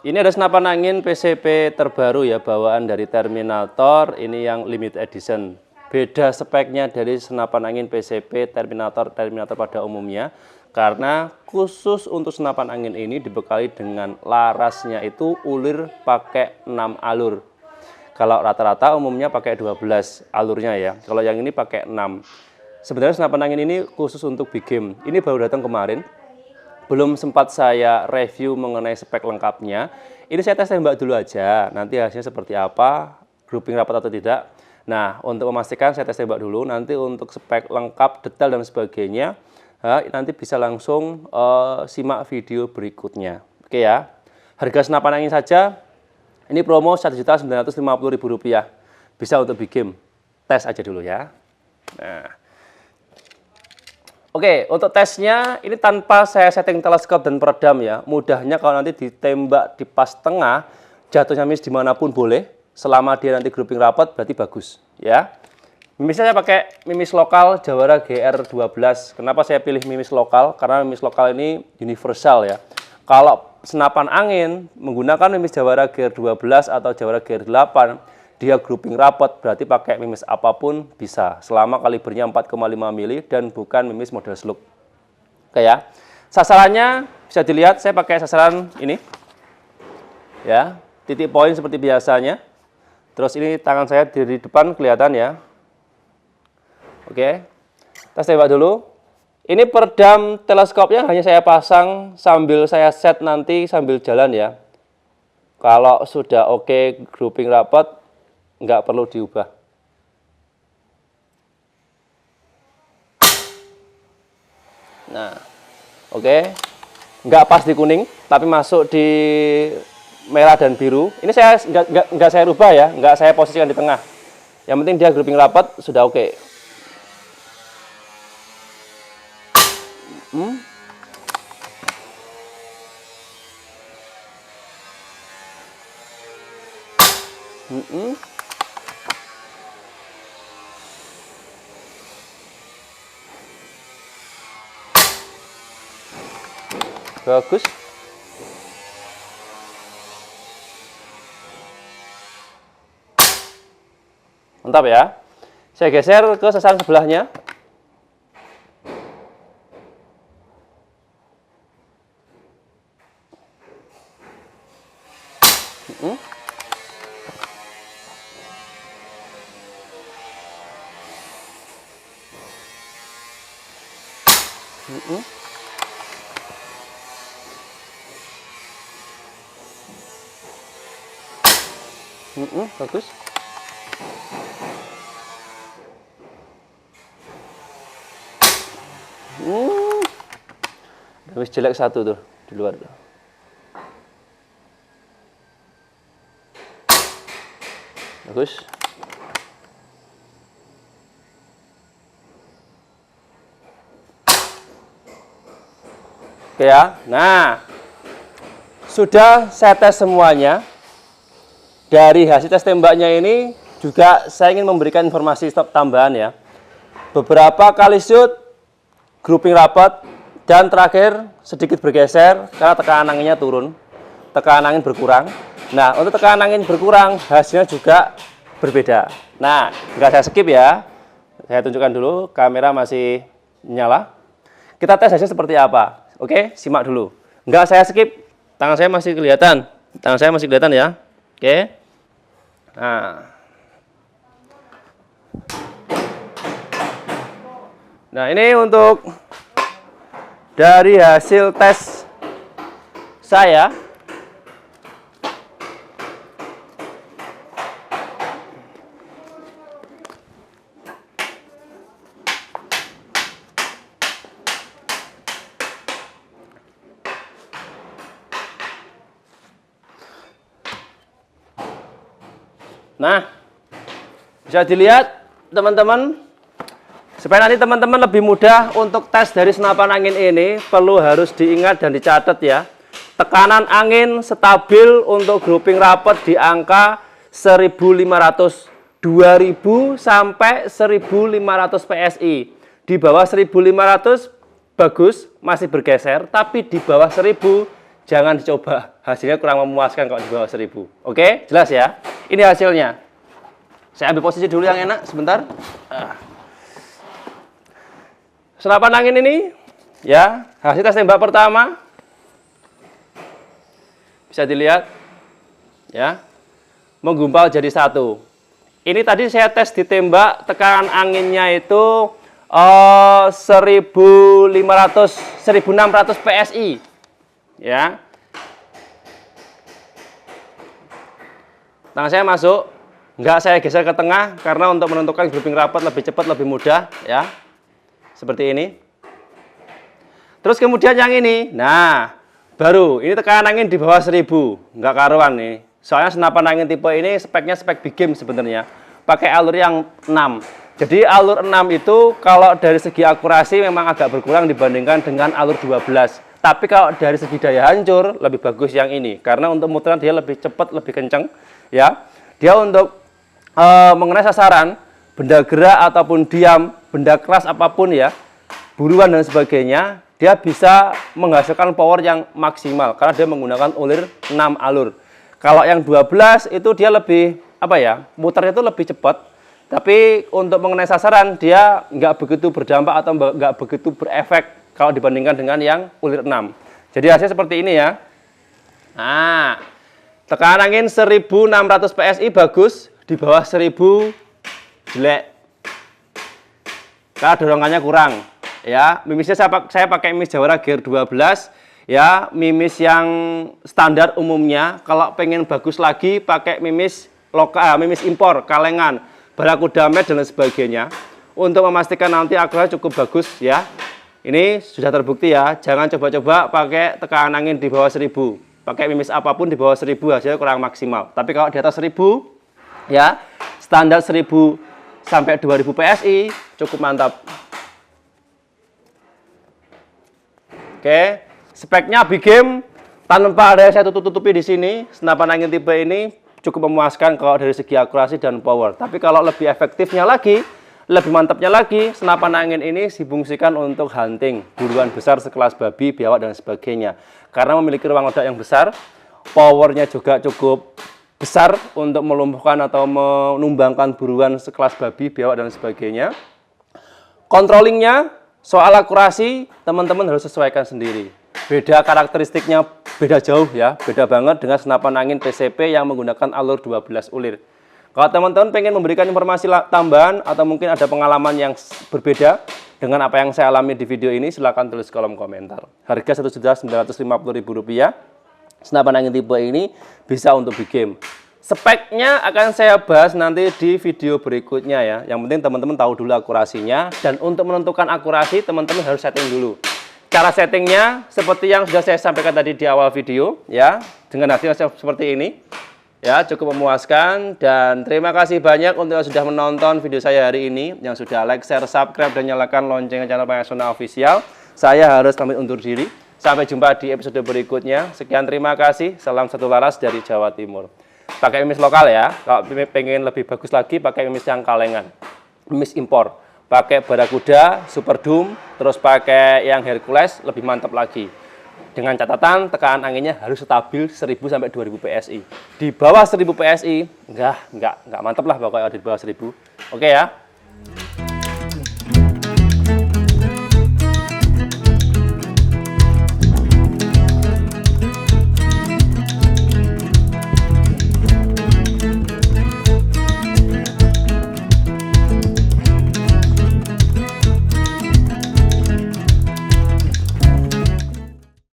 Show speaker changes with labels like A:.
A: Ini ada senapan angin PCP terbaru ya, bawaan dari Terminator. Ini yang limited edition. Beda speknya dari senapan angin PCP Terminator pada umumnya. Karena khusus untuk senapan angin ini dibekali dengan larasnya itu ulir pakai 6 alur. Kalau rata-rata umumnya pakai 12 alurnya ya. Kalau yang ini pakai 6. Sebenarnya senapan angin ini khusus untuk big game. Ini baru datang kemarin. Belum sempat saya review mengenai spek lengkapnya. Ini saya tes tembak dulu aja. Nanti hasilnya seperti apa, grouping rapat atau tidak. Nah, untuk memastikan saya tes tembak dulu. Nanti untuk spek lengkap, detail dan sebagainya, nanti bisa langsung simak video berikutnya. Oke ya. Harga senapan angin saja, ini promo Rp1.950.000. Bisa untuk big game. Tes aja dulu ya. Nah. Oke, untuk tesnya ini tanpa saya setting teleskop dan peredam ya. Mudahnya kalau nanti ditembak di pas tengah, jatuhnya miss dimanapun boleh. Selama dia nanti grouping rapat berarti bagus ya. Mimisnya saya pakai mimis lokal Jawara GR12. Kenapa saya pilih mimis lokal? Karena mimis lokal ini universal ya. Kalau senapan angin menggunakan mimis Jawara GR12 atau Jawara GR8, dia grouping rapat berarti pakai mimis apapun bisa selama kalibernya 4,5 mili dan bukan mimis model slug. Oke ya. Sasarannya bisa dilihat saya pakai sasaran ini. Ya, titik poin seperti biasanya. Terus ini tangan saya dari depan kelihatan ya. Oke. Tes tembak dulu. Ini peredam teleskopnya hanya saya pasang sambil saya set nanti sambil jalan ya. Kalau sudah oke grouping rapat, nggak perlu diubah. Nah, oke. Nggak pas di kuning, tapi masuk di merah dan biru. Ini saya nggak saya rubah ya, nggak saya posisikan di tengah. Yang penting dia grouping rapat sudah oke. Bagus. Mantap ya. Saya geser ke sasaran sebelahnya. Bagus. Habis jelek satu tuh di luar tuh. Bagus. Oke ya. Nah, sudah saya tes semuanya. Dari hasil tes tembaknya ini juga saya ingin memberikan informasi tambahan ya. Beberapa kali shoot, grouping rapat, dan terakhir sedikit bergeser karena tekanan anginnya turun. Tekanan angin berkurang. Nah, untuk tekanan angin berkurang, hasilnya juga berbeda. Nah, nggak saya skip ya. Saya tunjukkan dulu, kamera masih nyala. Kita tes hasilnya seperti apa. Oke, simak dulu. Nggak saya skip, tangan saya masih kelihatan. Tangan saya masih kelihatan ya. Oke. Nah, ini untuk dari hasil tes saya. Nah, bisa dilihat teman-teman, supaya nanti teman-teman lebih mudah untuk tes dari senapan angin ini, perlu harus diingat dan dicatat ya. Tekanan angin stabil untuk grouping rapat di angka 1500, 2000 sampai 1500 PSI. Di bawah 1500 bagus, masih bergeser, tapi di bawah 1000 jangan dicoba. Hasilnya kurang memuaskan kalau di bawah 1000. Oke, jelas ya? Ini hasilnya. Saya ambil posisi dulu yang enak sebentar. Senapan angin ini, ya, hasil tes tembak pertama. Bisa dilihat, ya, menggumpal jadi 1. Ini tadi saya tes ditembak, tekanan anginnya itu 1600 PSI, ya. Tangan saya masuk, enggak saya geser ke tengah karena untuk menentukan grouping rapat lebih cepat, lebih mudah, ya. Seperti ini. Terus kemudian yang ini, nah, baru ini tekanan angin di bawah 1000, enggak karuan nih. Soalnya senapan angin tipe ini speknya spek big game sebenarnya. Pakai alur yang 6. Jadi alur 6 itu kalau dari segi akurasi memang agak berkurang dibandingkan dengan alur 12. Tapi kalau dari segi daya hancur lebih bagus yang ini karena untuk muteran dia lebih cepat, lebih kenceng, ya. Dia untuk mengenai sasaran, benda gerak ataupun diam, benda keras apapun ya, buruan dan sebagainya, dia bisa menghasilkan power yang maksimal karena dia menggunakan ulir 6 alur. Kalau yang 12 itu dia lebih apa ya, muternya itu lebih cepat, tapi untuk mengenai sasaran dia nggak begitu berdampak atau nggak begitu berefek kalau dibandingkan dengan yang ulir 6. Jadi hasilnya seperti ini ya. Nah, tekanan angin 1600 PSI bagus, di bawah 1000 jelek. Karena dorongannya kurang. Ya, mimisnya saya pakai mimis Jawara Gear 12. Ya, mimis yang standar umumnya. Kalau pengen bagus lagi pakai mimis lokal, mimis impor, kalengan, Barakuda Med dan sebagainya. Untuk memastikan nanti akurasinya cukup bagus ya. Ini sudah terbukti ya. Jangan coba-coba pakai tekanan angin di bawah 1000. Pakai mimis apapun di bawah 1000 hasilnya kurang maksimal. Tapi kalau di atas 1000 ya, standar 1000 sampai 2000 PSI cukup mantap. Oke, speknya big game tanpa ada yang saya tutup-tutupi di sini. Senapan angin tipe ini cukup memuaskan kalau dari segi akurasi dan power. Tapi kalau lebih efektifnya lagi, lebih mantapnya lagi, senapan angin ini difungsikan untuk hunting, buruan besar sekelas babi, biawak dan sebagainya. Karena memiliki ruang ledak yang besar, powernya juga cukup besar untuk melumpuhkan atau menumbangkan buruan sekelas babi, biawak dan sebagainya. Controllingnya, soal akurasi, teman-teman harus sesuaikan sendiri. Beda karakteristiknya, beda jauh ya, beda banget dengan senapan angin PCP yang menggunakan alur 12 ulir. Kalau teman-teman pengen memberikan informasi tambahan atau mungkin ada pengalaman yang berbeda dengan apa yang saya alami di video ini, silahkan tulis kolom komentar. Harga Rp1.950.000. Senapan angin tipe ini bisa untuk big game. Speknya akan saya bahas nanti di video berikutnya ya. Yang penting teman-teman tahu dulu akurasinya, dan untuk menentukan akurasi teman-teman harus setting dulu. Cara settingnya seperti yang sudah saya sampaikan tadi di awal video ya, dengan hasil seperti ini. Ya, cukup memuaskan, dan terima kasih banyak untuk yang sudah menonton video saya hari ini, yang sudah like, share, subscribe, dan nyalakan loncengnya channel Payasona Official. Saya harus pamit undur diri. Sampai jumpa di episode berikutnya. Sekian, terima kasih. Salam satu laras dari Jawa Timur. Pakai mimis lokal ya. Kalau pengen lebih bagus lagi, pakai mimis yang kalengan. Mimis impor. Pakai Barakuda, Super Doom, terus pakai yang Hercules, lebih mantap lagi. Dengan catatan tekanan anginnya harus stabil 1000 sampai 2000 PSI. Di bawah 1000 PSI enggak mantap lah pokoknya di bawah 1000. Oke ya.